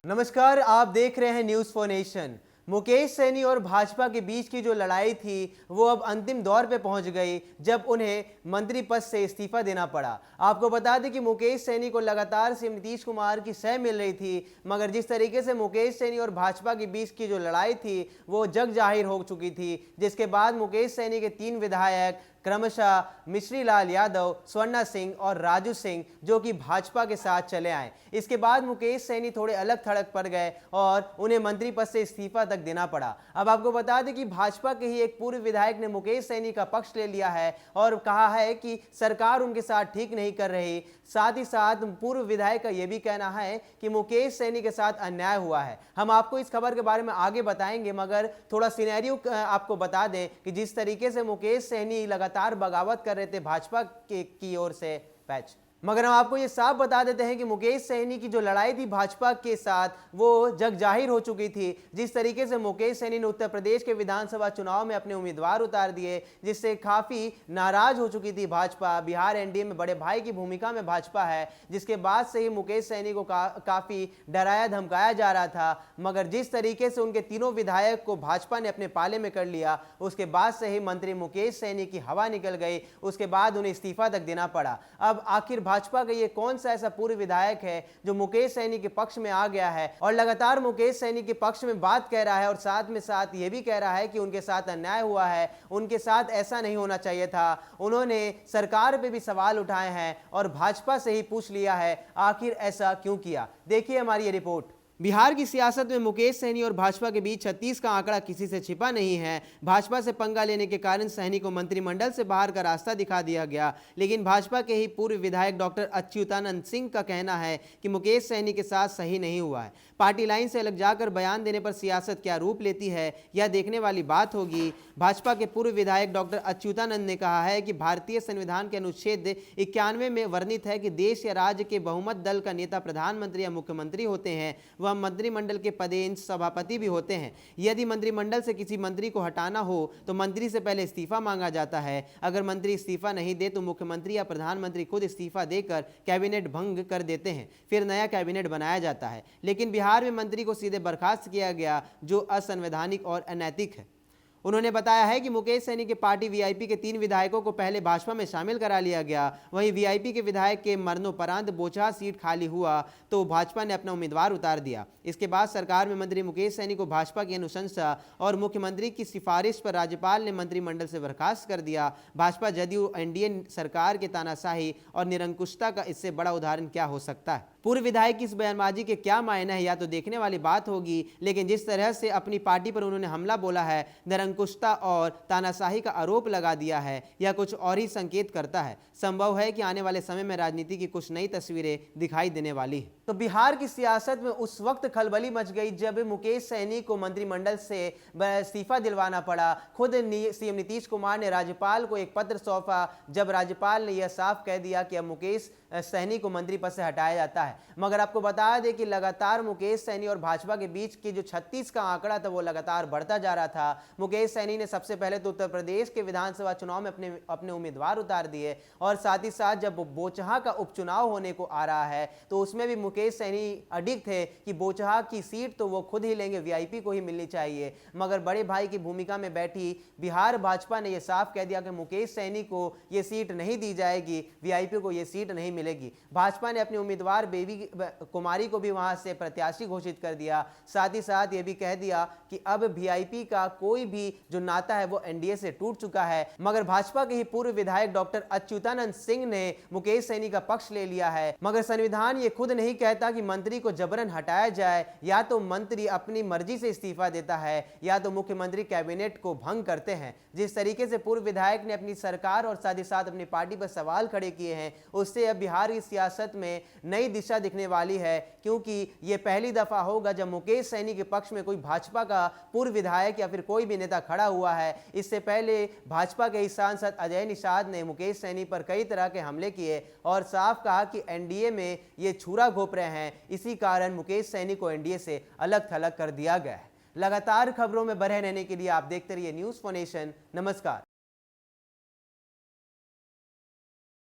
नमस्कार, आप देख रहे हैं news for nation. Mukesh Saini और भाजपा के बीच की जो लड़ाई थी वो अब अंतिम दौर पे पहुंच गई जब उन्हें मंत्री पद से इस्तीफा देना पड़ा। आपको बता दें कि मुकेश सैनी को लगातार सीएम नीतीश कुमार की सह मिल रही थी, मगर जिस तरीके से मुकेश सैनी और भाजपा के बीच की जो लड़ाई थी वो जग जाहिर हो चुकी थी, जिसके बाद मुकेश सैनी के 3 विधायक क्रमशः मिश्री लाल यादव, स्वर्णा सिंह और राजू सिंह जो कि भाजपा के साथ चले आए। इसके बाद मुकेश सैनी थोड़े अलग थलग पड़ गए और उन्हें मंत्री पद से इस्तीफा तक देना पड़ा। अब आपको बता दें कि भाजपा के ही एक पूर्व विधायक ने मुकेश सैनी का पक्ष ले लिया है और कहा है कि सरकार उनके साथ ठीक नहीं कर रही। साथ ही साथ पूर्व विधायक का यह भी कहना है कि मुकेश सैनी के साथ अन्याय हुआ है। हम आपको इस खबर के बारे में आगे बताएंगे, मगर थोड़ा सिनेरियो आपको बता दें कि जिस तरीके से मुकेश सैनी लगातार बगावत कर रहे थे भाजपा की ओर से पैच, मगर हम आपको ये साफ बता देते हैं कि मुकेश सैनी की जो लड़ाई थी भाजपा के साथ वो जग जाहिर हो चुकी थी। जिस तरीके से मुकेश सैनी ने उत्तर प्रदेश के विधानसभा चुनाव में अपने उम्मीदवार उतार दिए, जिससे काफ़ी नाराज हो चुकी थी भाजपा। बिहार एनडीए में बड़े भाई की भूमिका में भाजपा है, जिसके बाद से ही मुकेश सैनी को काफ़ी डराया धमकाया जा रहा था। मगर जिस तरीके से उनके तीनों विधायक को भाजपा ने अपने पाले में कर लिया, उसके बाद से ही मंत्री मुकेश सैनी की हवा निकल गई। उसके बाद उन्हें इस्तीफा तक देना पड़ा। अब आखिर भाजपा का ये कौन सा ऐसा पूर्व विधायक है जो मुकेश सैनी के पक्ष में आ गया है और लगातार मुकेश सैनी के पक्ष में बात कह रहा है और साथ में साथ ये भी कह रहा है कि उनके साथ अन्याय हुआ है, उनके साथ ऐसा नहीं होना चाहिए था। उन्होंने सरकार पे भी सवाल उठाए हैं और भाजपा से ही पूछ लिया है आखिर ऐसा क्यों किया। देखिए हमारी ये रिपोर्ट। बिहार की सियासत में मुकेश सैनी और भाजपा के बीच 36 का आंकड़ा किसी से छिपा नहीं है। भाजपा से पंगा लेने के कारण सैनी को मंत्रिमंडल से बाहर का रास्ता दिखा दिया गया, लेकिन भाजपा के ही पूर्व विधायक डॉक्टर अच्युतानंद सिंह का कहना है कि मुकेश सैनी के साथ सही नहीं हुआ है। पार्टी लाइन से अलग जाकर बयान देने पर सियासत क्या रूप लेती है यह देखने वाली बात होगी। भाजपा के पूर्व विधायक डॉक्टर अच्युतानंद ने कहा है कि भारतीय संविधान के अनुच्छेद 91 में वर्णित है कि देश या राज्य के बहुमत दल का नेता प्रधानमंत्री या मुख्यमंत्री होते हैं। वह मंत्रिमंडल के पदेन सभापति भी होते हैं। यदि मंत्रिमंडल से किसी मंत्री को हटाना हो तो मंत्री से पहले इस्तीफा मांगा जाता है। अगर मंत्री इस्तीफा नहीं दे तो मुख्यमंत्री या प्रधानमंत्री खुद इस्तीफा देकर कैबिनेट भंग कर देते हैं, फिर नया कैबिनेट बनाया जाता है। लेकिन बिहार में मंत्री को सीधे बर्खास्त किया गया, जो असंवैधानिक और अनैतिक है। उन्होंने बताया है कि मुकेश सैनी के पार्टी वीआईपी के 3 विधायकों को पहले भाजपा में शामिल करा लिया गया। वहीं वीआईपी के विधायक के मरणोपरांत बोचहा सीट खाली हुआ तो भाजपा ने अपना उम्मीदवार उतार दिया। इसके बाद सरकार में मंत्री मुकेश सैनी को भाजपा की अनुशंसा और मुख्यमंत्री की सिफारिश पर राज्यपाल ने मंत्रिमंडल से बर्खास्त कर दिया। भाजपा जदयू एनडीए सरकार के तानाशाही और निरंकुशता का इससे बड़ा उदाहरण क्या हो सकता है। पूर्व विधायक की इस बयानबाजी के क्या मायने हैं या तो देखने वाली बात होगी, लेकिन जिस तरह से अपनी पार्टी पर उन्होंने हमला बोला है, निरंकुशता और तानाशाही का आरोप लगा दिया है, यह कुछ और ही संकेत करता है। संभव है कि आने वाले समय में राजनीति की कुछ नई तस्वीरें दिखाई देने वाली है। तो बिहार की सियासत में उस वक्त खलबली मच गई जब मुकेश सैनी को मंत्रिमंडल से इस्तीफा दिलवाना पड़ा। खुद सीएम नीतीश कुमार ने राज्यपाल को एक पत्र सौंपा, जब राज्यपाल ने यह साफ कह दिया कि अब मुकेश सैनी को मंत्री पद से हटाया जाता है। मगर आपको बता दें कि लगातार मुकेश सैनी और भाजपा के बीच की जो 36 का आंकड़ा था वो लगातार बढ़ता जा रहा था। मुकेश सैनी ने सबसे पहले तो उत्तर प्रदेश के विधानसभा चुनाव में अपने उम्मीदवार उतार दिए और साथ ही साथ जब बोचहा का उपचुनाव होने को आ रहा है तो उसमें भी मुकेश सैनी अडिग थे कि बोचहा की सीट तो वो खुद ही लेंगे, वीआईपी को ही मिलनी चाहिए। मगर बड़े भाई की भूमिका में बैठी बिहार भाजपा ने यह साफ कह दिया कि मुकेश सैनी को ये सीट नहीं दी जाएगी, वीआईपी को ये सीट नहीं मिलेगी। भाजपा ने अपने उम्मीदवार बेबी कुमारी को भी वहां से प्रत्याशी घोषित कर दिया। साथ ही साथ ये भी कह दिया कि अब वीआईपी का कोई भी जो नाता है वो एनडीए से टूट चुका है। मगर भाजपा के ही पूर्व विधायक डॉक्टर अच्युतानंद सिंह ने मुकेश सैनी का पक्ष ले लिया है। मगर संविधान ये खुद नहीं कहता कि मंत्री को जबरन हटाया जाए, या तो मंत्री अपनी मर्जी से इस्तीफा देता है या तो मुख्यमंत्री कैबिनेट को भंग करते हैं। जिस तरीके से पूर्व विधायक ने अपनी सरकार और साथ ही साथ अपनी पार्टी पर सवाल खड़े किए हैं, उससे अब बिहार की सियासत में नई दिशा दिखने वाली है, क्योंकि यह पहली दफा होगा जब मुकेश सैनी के पक्ष में कोई भाजपा का पूर्व विधायक या फिर कोई भी नेता खड़ा हुआ है। इससे पहले भाजपा के ही सांसद अजय निषाद ने मुकेश सैनी पर कई तरह के हमले किए और साफ कहा कि एनडीए में ये छुरा घोंप रहे हैं, इसी कारण मुकेश सैनी को एनडीए से अलग थलग कर दिया गया है। लगातार खबरों में बने रहने के लिए आप देखते रहिए न्यूज़ फॉर नेशन। नमस्कार।